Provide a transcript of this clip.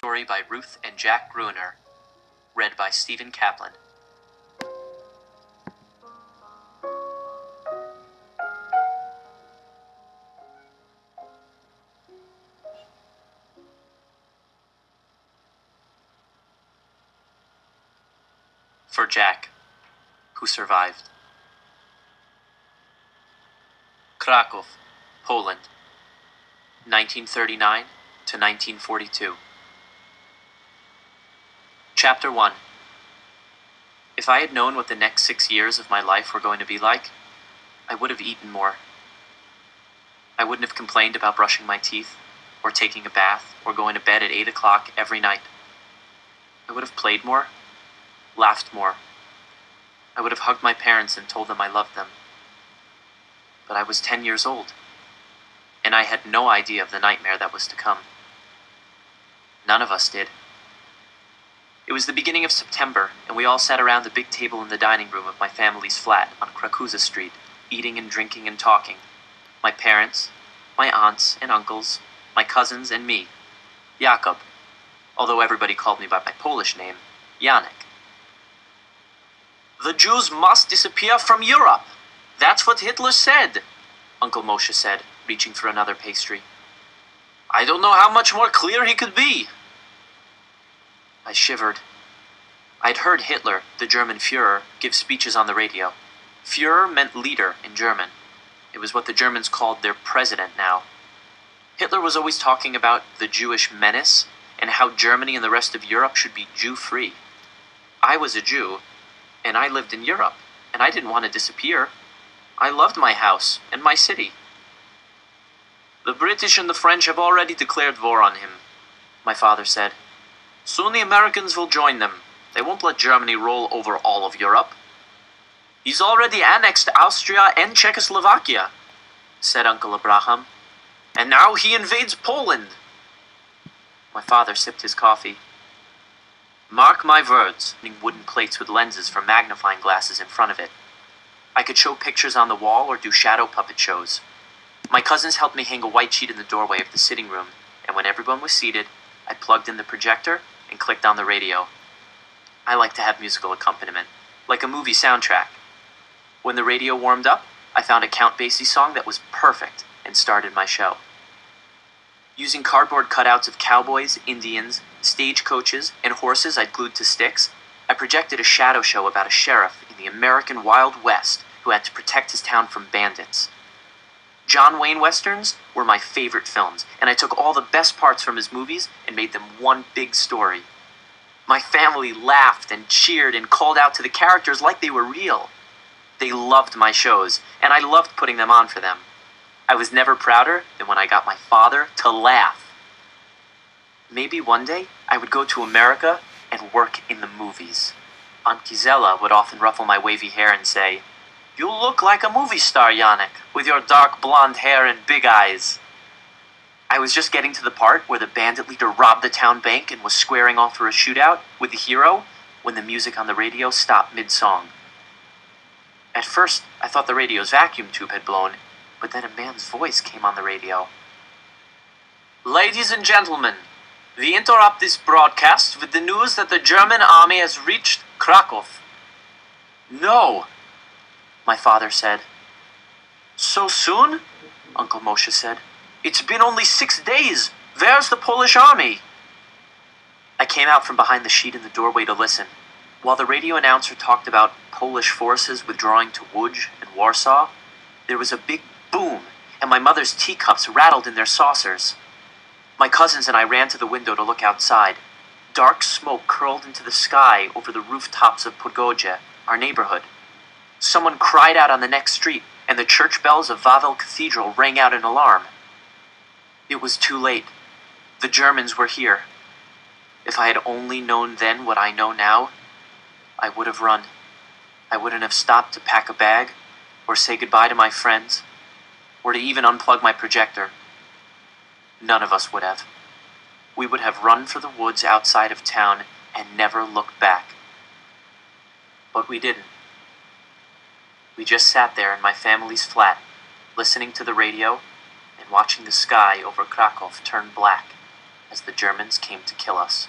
Story by Ruth and Jack Gruner. Read by Stephen Kaplan. For Jack, who survived. Kraków, Poland, 1939 to 1942. Chapter 1. If I had known what the next 6 years of my life were going to be like, I would have eaten more. I wouldn't have complained about brushing my teeth, or taking a bath, or going to bed at 8 o'clock every night. I would have played more, laughed more. I would have hugged my parents and told them I loved them. But I was 10 years old, and I had no idea of the nightmare that was to come. None of us did. It was the beginning of September, and we all sat around the big table in the dining room of my family's flat on Krakuza Street, eating and drinking and talking. My parents, my aunts and uncles, my cousins, and me, Jakob, although everybody called me by my Polish name, Janek. "The Jews must disappear from Europe. That's what Hitler said," Uncle Moshe said, reaching for another pastry. "I don't know how much more clear he could be." I shivered. I'd heard Hitler, the German Führer, give speeches on the radio. Führer meant leader in German. It was what the Germans called their president now. Hitler was always talking about the Jewish menace and how Germany and the rest of Europe should be Jew-free. I was a Jew, and I lived in Europe, and I didn't want to disappear. I loved my house and my city. "The British and the French have already declared war on him," my father said. "Soon the Americans will join them. They won't let Germany roll over all of Europe." "He's already annexed Austria and Czechoslovakia," said Uncle Abraham. "And now he invades Poland." My father sipped his coffee. "Mark my words," wooden plates with lenses for magnifying glasses in front of it. I could show pictures on the wall or do shadow puppet shows. My cousins helped me hang a white sheet in the doorway of the sitting room, and when everyone was seated, I plugged in the projector and clicked on the radio. I like to have musical accompaniment, like a movie soundtrack. When the radio warmed up, I found a Count Basie song that was perfect and started my show. Using cardboard cutouts of cowboys, Indians, stagecoaches, and horses I'd glued to sticks, I projected a shadow show about a sheriff in the American Wild West who had to protect his town from bandits. John Wayne Westerns were my favorite films, and I took all the best parts from his movies and made them one big story. My family laughed and cheered and called out to the characters like they were real. They loved my shows, and I loved putting them on for them. I was never prouder than when I got my father to laugh. Maybe one day I would go to America and work in the movies. Aunt Gisela would often ruffle my wavy hair and say, "You look like a movie star, Janek, with your dark blonde hair and big eyes." I was just getting to the part where the bandit leader robbed the town bank and was squaring off for a shootout with the hero when the music on the radio stopped mid-song. At first, I thought the radio's vacuum tube had blown, but then a man's voice came on the radio. "Ladies and gentlemen, we interrupt this broadcast with the news that the German army has reached Kraków." "No," my father said. "So soon?" Uncle Moshe said. "It's been only 6 days. Where's the Polish army?" I came out from behind the sheet in the doorway to listen. While the radio announcer talked about Polish forces withdrawing to Łódź and Warsaw, there was a big boom, and my mother's teacups rattled in their saucers. My cousins and I ran to the window to look outside. Dark smoke curled into the sky over the rooftops of Podgoje, our neighborhood. Someone cried out on the next street, and the church bells of Wawel Cathedral rang out in alarm. It was too late. The Germans were here. If I had only known then what I know now, I would have run. I wouldn't have stopped to pack a bag, or say goodbye to my friends, or to even unplug my projector. None of us would have. We would have run for the woods outside of town and never looked back. But we didn't. We just sat there in my family's flat, listening to the radio and watching the sky over Kraków turn black. as the Germans came to kill us.